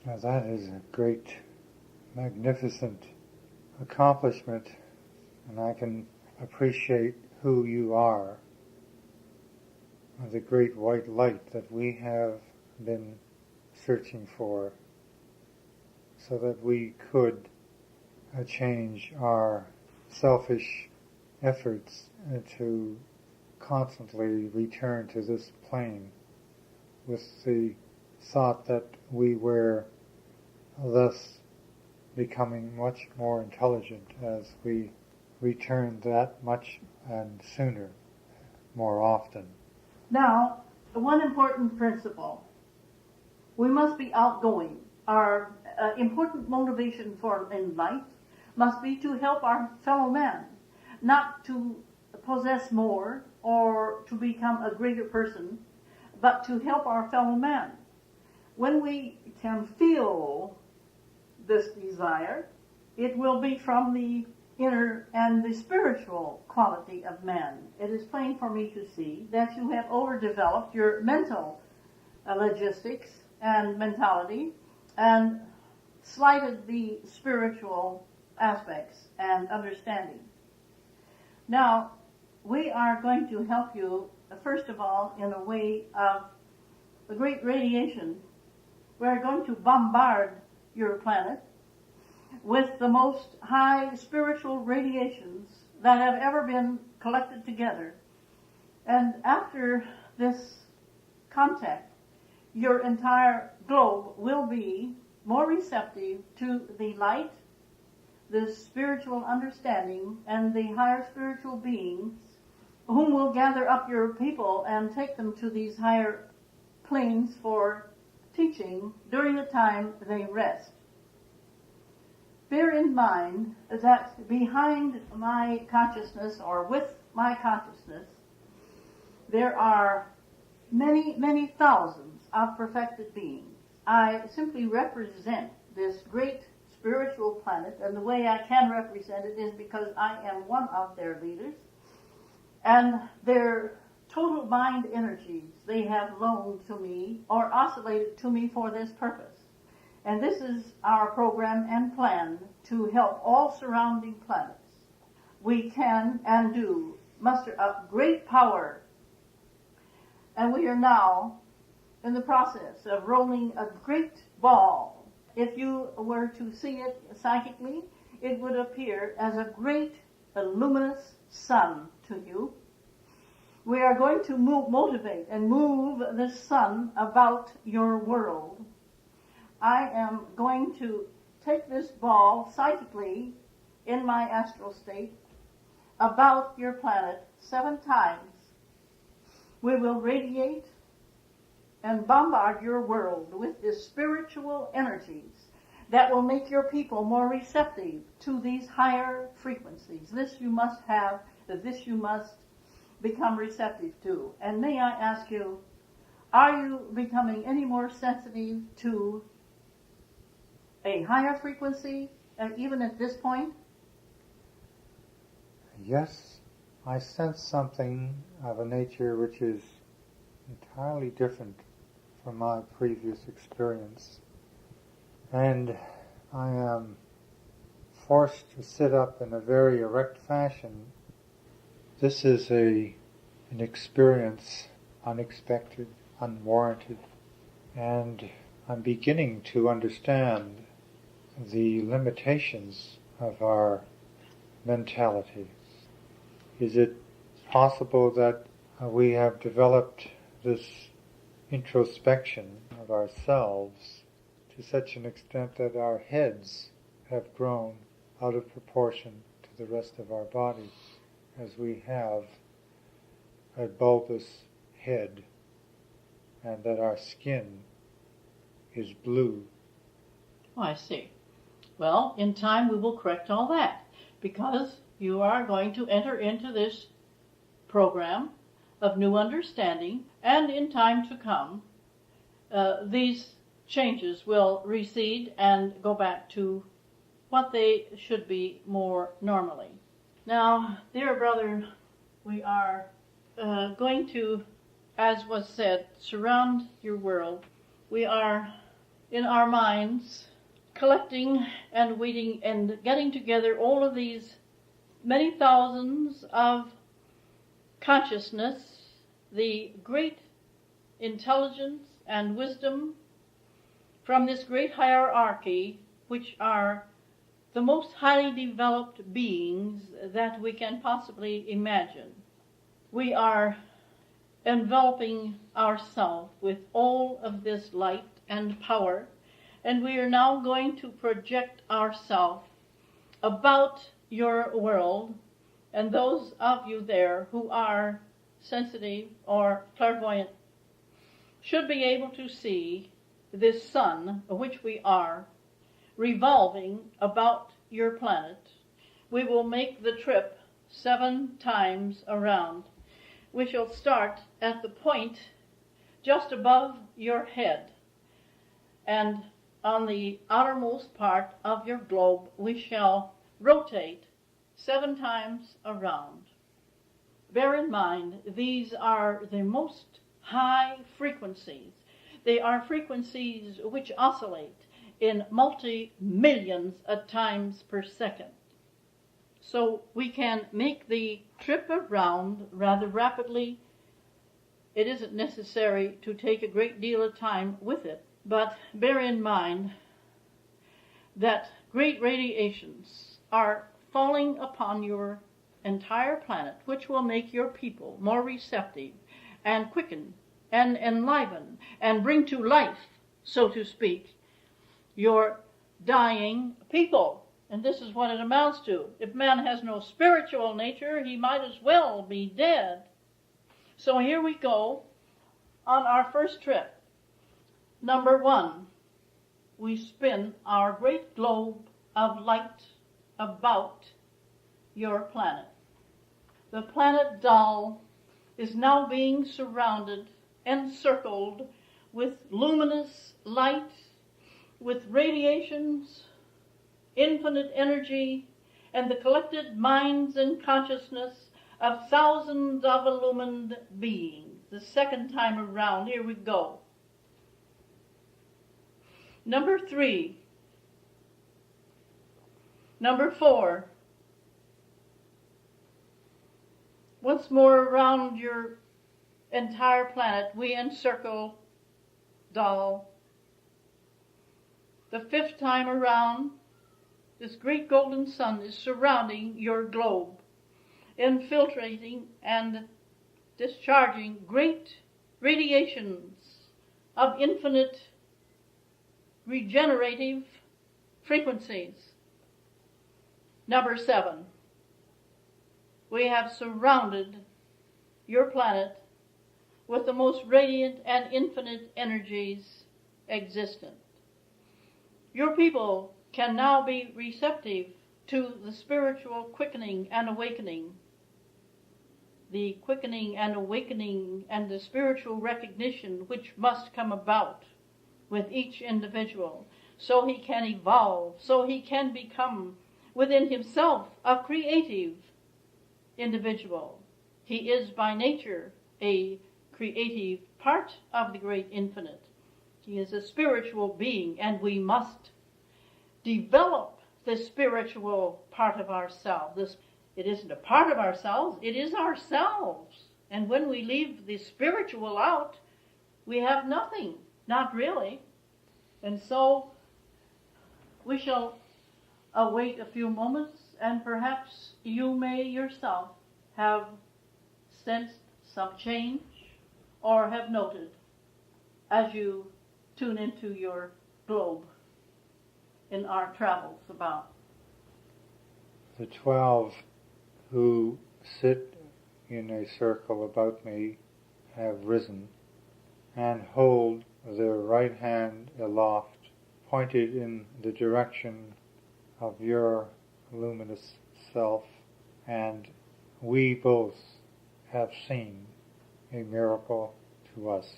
Now that is a great, magnificent accomplishment, and I can appreciate who you are, the great white light that we have been searching for, so that we could change our selfish efforts to constantly return to this plane with the thought that we were thus becoming much more intelligent as we return that much and sooner, more often. Now, one important principle. We must be outgoing. Our important motivation in life must be to help our fellow man, not to possess more or to become a greater person, but to help our fellow man. When we can feel this desire, it will be from the inner and the spiritual quality of man. It is plain for me to see that you have overdeveloped your mental logistics and mentality and slighted the spiritual aspects and understanding. Now, we are going to help you, first of all, in a way of a great radiation. We are going to bombard your planet with the most high spiritual radiations that have ever been collected together. And after this contact, your entire globe will be more receptive to the light, the spiritual understanding, and the higher spiritual beings, whom will gather up your people and take them to these higher planes for teaching during the time they rest. Bear in mind that behind my consciousness, or with my consciousness, there are many, many thousands of perfected beings. I simply represent this great spiritual planet, and the way I can represent it is because I am one of their leaders, and their total mind energies they have loaned to me or oscillated to me for this purpose. And this is our program and plan to help all surrounding planets. We can and do muster up great power, and we are now in the process of rolling a great ball. If you were to see it psychically, it would appear as a great luminous sun to you. We are going to motivate and move the sun about your world. I am going to take this ball psychically in my astral state about your planet 7 times. We will radiate and bombard your world with the spiritual energies that will make your people more receptive to these higher frequencies. This you must have, this you must become receptive to. And may I ask you, are you becoming any more sensitive to a higher frequency, even at this point? Yes, I sense something of a nature which is entirely different from my previous experience. And I am forced to sit up in a very erect fashion. This is an experience unexpected, unwarranted, and I'm beginning to understand the limitations of our mentality. Is it possible that we have developed this introspection of ourselves to such an extent that our heads have grown out of proportion to the rest of our body, as we have a bulbous head, and that our skin is blue? Oh, I see. Well, in time we will correct all that, because you are going to enter into this program of new understanding, and in time to come, these changes will recede and go back to what they should be more normally. Now, dear brother, we are going to, as was said, surround your world. We are in our minds, collecting and waiting and getting together all of these many thousands of consciousness, the great intelligence and wisdom from this great hierarchy, which are the most highly developed beings that we can possibly imagine. We are enveloping ourselves with all of this light and power, and we are now going to project ourselves about your world, and those of you there who are sensitive or clairvoyant should be able to see this sun, which we are, revolving about your planet. We will make the trip 7 times around. We shall start at the point just above your head, and on the outermost part of your globe we shall rotate 7 times around. Bear in mind, these are the most high frequencies. They are frequencies which oscillate in multi-millions of times per second. So we can make the trip around rather rapidly. It isn't necessary to take a great deal of time with it, but bear in mind that great radiations are falling upon your entire planet, which will make your people more receptive and quicken and enliven and bring to life, so to speak, your dying people. And this is what it amounts to. If man has no spiritual nature, he might as well be dead. So here we go on our first trip. Number 1, we spin our great globe of light about your planet. The planet Dal is now being surrounded, encircled with luminous light, with radiations, infinite energy, and the collected minds and consciousness of thousands of illumined beings. The second time around, here we go. Number 3. Number 4. Once more around your entire planet, we encircle Dal. The 5th time around, this great golden sun is surrounding your globe, infiltrating and discharging great radiations of infinite regenerative frequencies. Number 7. We have surrounded your planet with the most radiant and infinite energies existent. Your people can now be receptive to the spiritual quickening and awakening. The quickening and awakening and the spiritual recognition which must come about with each individual, so he can evolve, so he can become within himself a creative individual. He is by nature a creative part of the great infinite. He is a spiritual being, and we must develop the spiritual part of ourselves. It isn't a part of ourselves, it is ourselves. And when we leave the spiritual out, we have nothing, not really. And so we shall await a few moments, and perhaps you may yourself have sensed some change or have noted as you tune into your globe in our travels about. The 12 who sit in a circle about me have risen and hold their right hand aloft, pointed in the direction of your luminous self, and we both have seen a miracle to us.